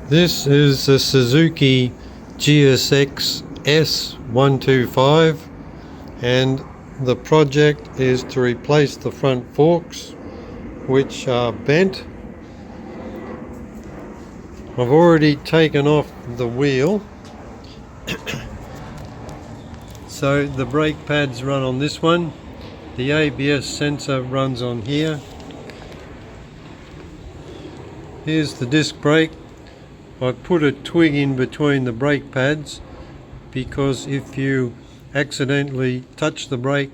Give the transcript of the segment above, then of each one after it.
This is the Suzuki GSX S 125, and the project is to replace the front forks, which are bent. I've already taken off the wheel, so the brake pads run on this one, the ABS sensor runs on here. Here's the disc brake. I put a twig in between the brake pads because if you accidentally touch the brake,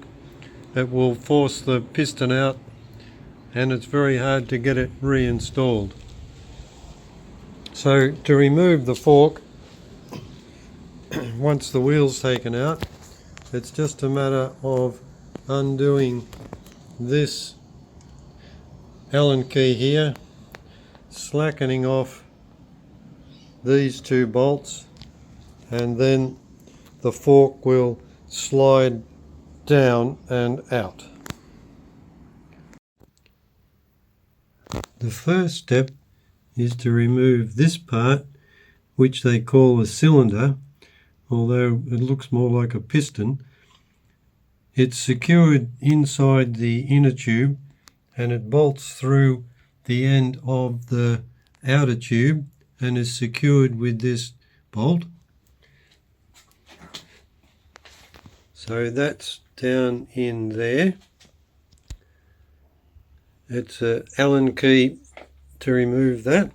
it will force the piston out and it's very hard to get it reinstalled. So to remove the fork, once the wheel's taken out, it's just a matter of undoing this Allen key here, slackening off these two bolts, and then the fork will slide down and out. The first step is to remove this part, which they call a cylinder, although it looks more like a piston. It's secured inside the inner tube and it bolts through the end of the outer tube and is secured with this bolt. So that's down in there. It's an Allen key to remove that,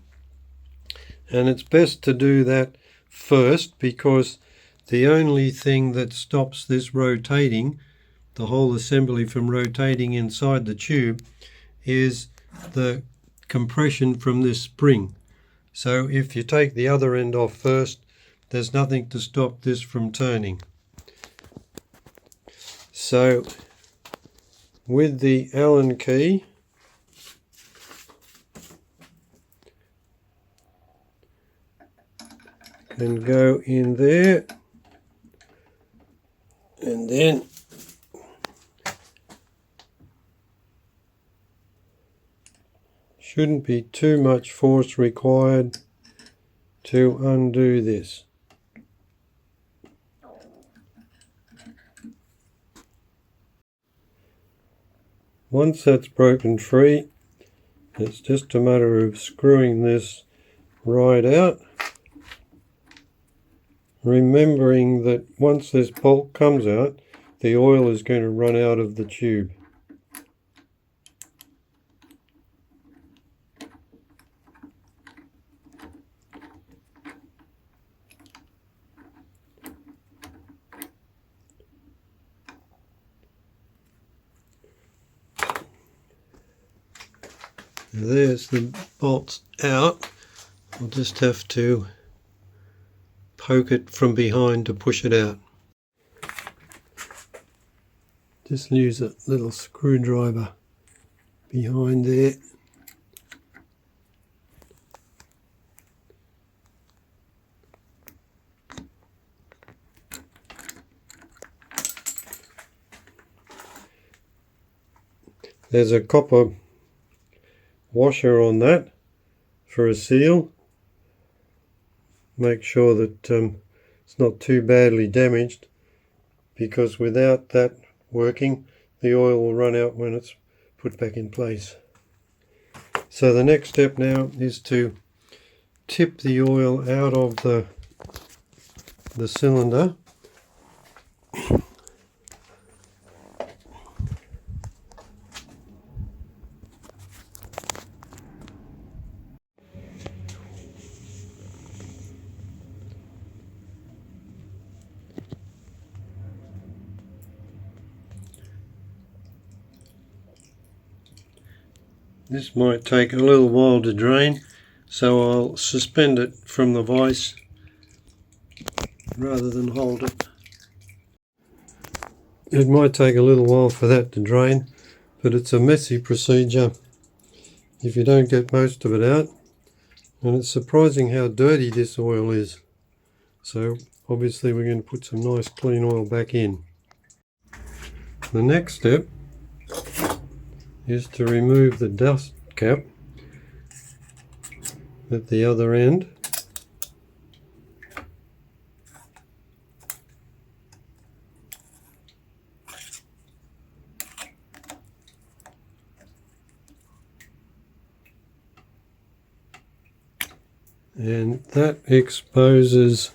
and it's best to do that first because the only thing that stops this rotating, the whole assembly from rotating inside the tube, is the compression from this spring. So if you take the other end off first, there's nothing to stop this from turning. So with the Allen key, can go in there, and then shouldn't be too much force required to undo this. Once that's broken free, it's just a matter of screwing this right out, remembering that once this bolt comes out, the oil is going to run out of the tube. There's the bolts out. I'll just have to poke it from behind to push it out. Just use a little screwdriver behind there. There's a copper washer on that for a seal. Make sure that it's not too badly damaged, because without that working, the oil will run out when it's put back in place. So the next step now is to tip the oil out of the cylinder. This might take a little while to drain, so I'll suspend it from the vise rather than hold it. It might take a little while for that to drain, but it's a messy procedure if you don't get most of it out, and it's surprising how dirty this oil is. So obviously we're going to put some nice clean oil back in. The next step is to remove the dust cap at the other end. and that exposes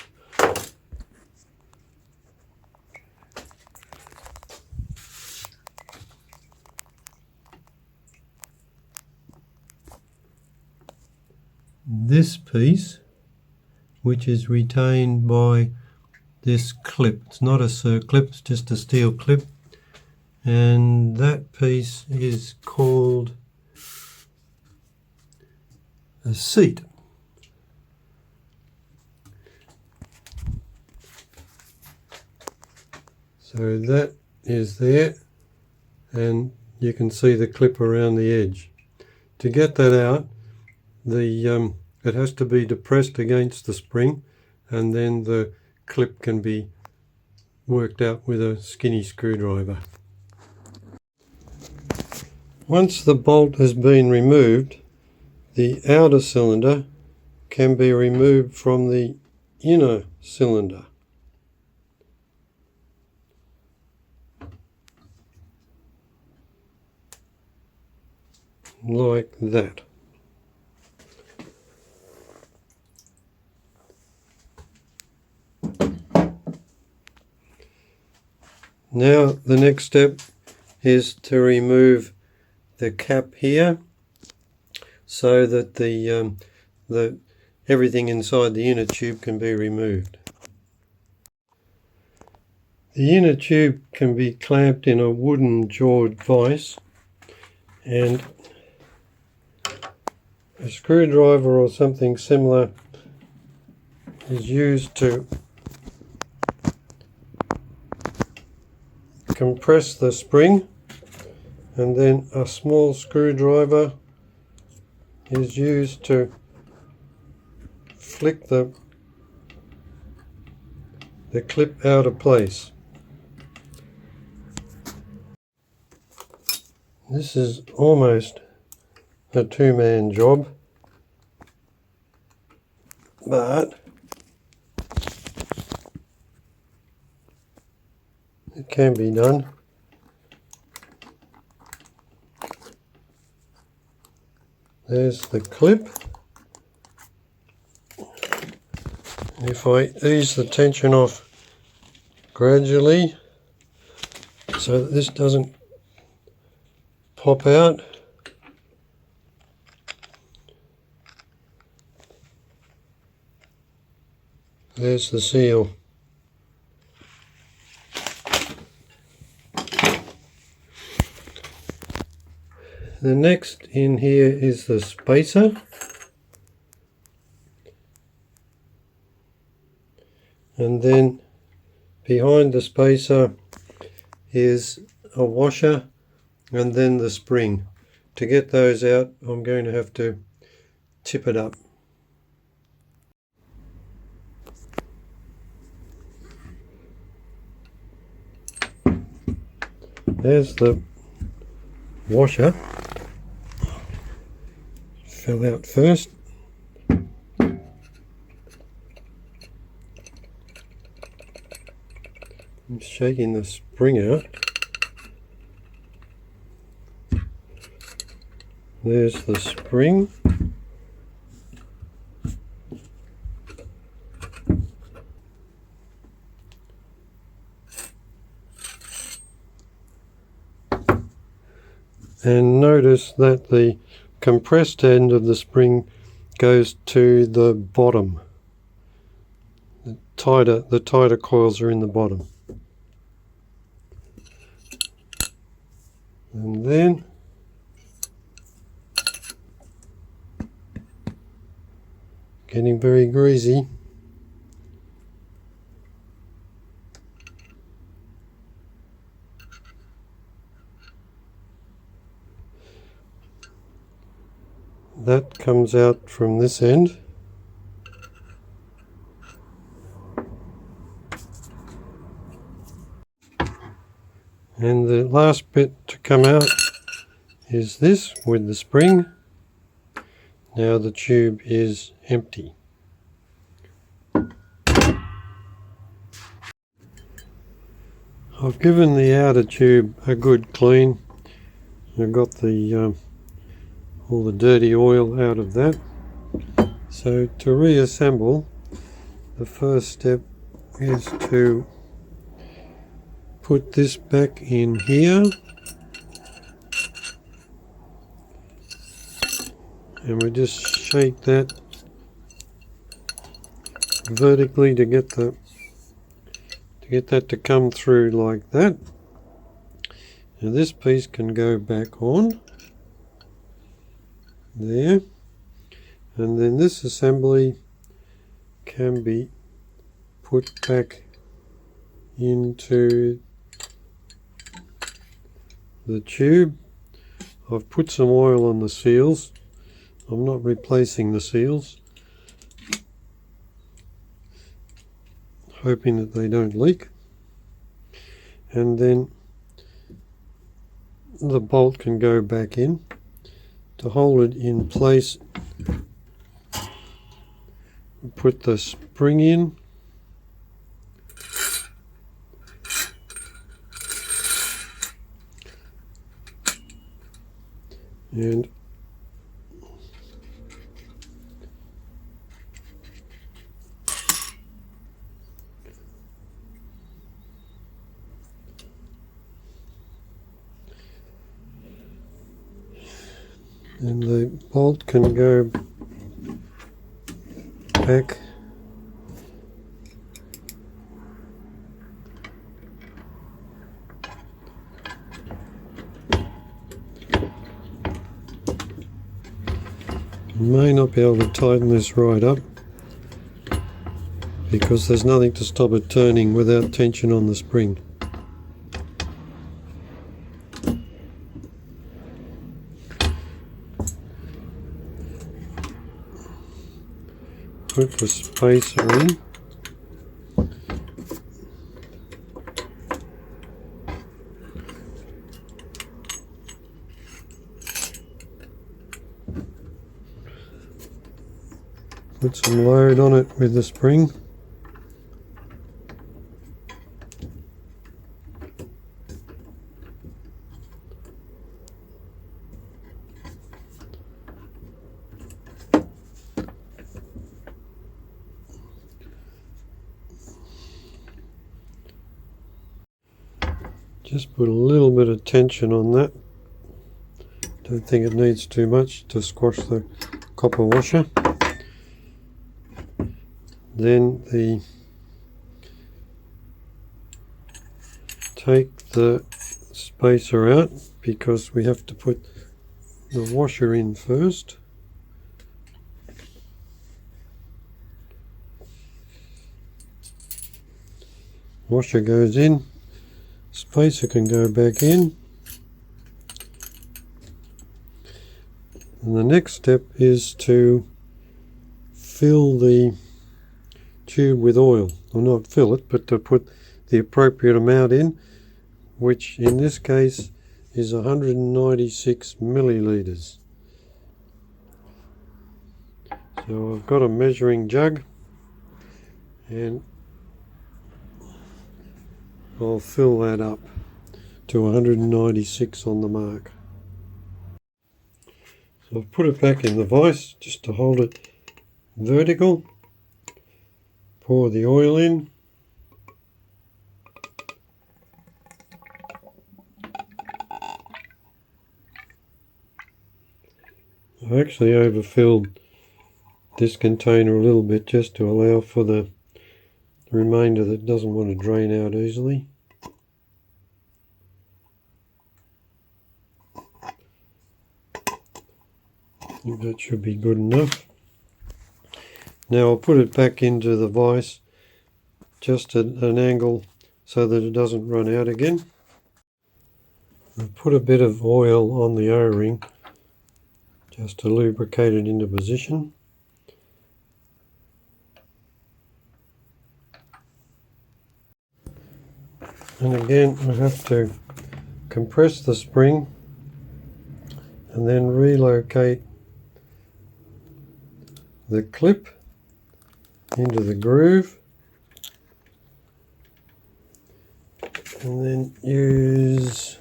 this piece, which is retained by this clip. It's not a circlip, it's just a steel clip, and that piece is called a seat. So that is there, and you can see the clip around the edge. To get that out, it has to be depressed against the spring, and then the clip can be worked out with a skinny screwdriver. Once the bolt has been removed, the outer cylinder can be removed from the inner cylinder. Like that. Now the next step is to remove the cap here, so that the everything inside the inner tube can be removed. The inner tube can be clamped in a wooden jawed vise, and a screwdriver or something similar is used to compress the spring, and then a small screwdriver is used to flick the clip out of place. This is almost a two-man job, but it can be done. There's the clip. If I ease the tension off gradually so that this doesn't pop out, there's the seal. The next in here is the spacer, and then behind the spacer is a washer and then the spring. To get those out, I'm going to have to tip it up. There's the washer. Fell out first. I'm shaking the spring out. There's the spring. And notice that the compressed end of the spring goes to the bottom. The tighter coils are in the bottom. And then getting very greasy. That comes out from this end. And the last bit to come out is this with the spring. Now the tube is empty. I've given the outer tube a good clean. I've got the all the dirty oil out of that. So to reassemble, the first step is to put this back in here, and we just shake that vertically to get that to come through like that. Now this piece can go back on there, and then this assembly can be put back into the tube. I've put some oil on the seals. I'm not replacing the seals, hoping that they don't leak. And then the bolt can go back in. To hold it in place, put the spring in, and the bolt can go back may not be able to tighten this right up because there's nothing to stop it turning without tension on the spring. Put the spacer in. Put some load on it with the spring. Just put a little bit of tension on that. Don't think it needs too much to squash the copper washer. Then take the spacer out because we have to put the washer in first. Washer goes in, spacer can go back in, and the next step is to fill the tube with oil, or not fill it, but to put the appropriate amount in, which in this case is 196 milliliters. So I've got a measuring jug and I'll fill that up to 196 on the mark. So I've put it back in the vise just to hold it vertical. Pour the oil in. I've actually overfilled this container a little bit just to allow for the remainder that doesn't want to drain out easily. I think that should be good enough. Now I'll put it back into the vise just at an angle so that it doesn't run out again. I'll put a bit of oil on the O-ring just to lubricate it into position. And again I have to compress the spring and then relocate the clip into the groove, and then use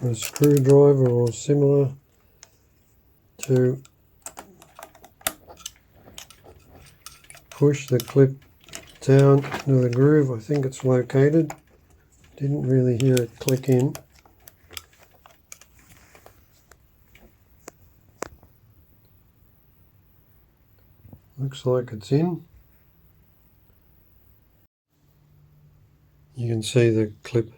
a screwdriver or similar to push the clip down to the groove. I think it's located. Didn't really hear it click in. Looks like it's in. You can see the clip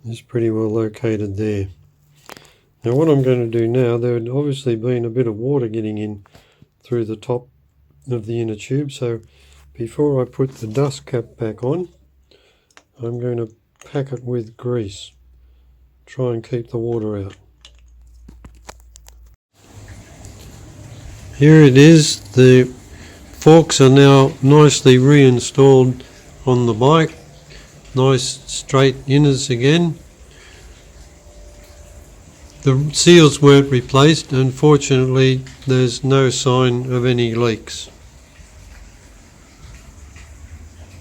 is pretty well located there. Now what I'm going to do now, there had obviously been a bit of water getting in through the top of the inner tube, so before I put the dust cap back on, I'm going to pack it with grease. Try and keep the water out. Here it is. The forks are now nicely reinstalled on the bike. Nice straight inners again. The seals weren't replaced, and fortunately there's no sign of any leaks.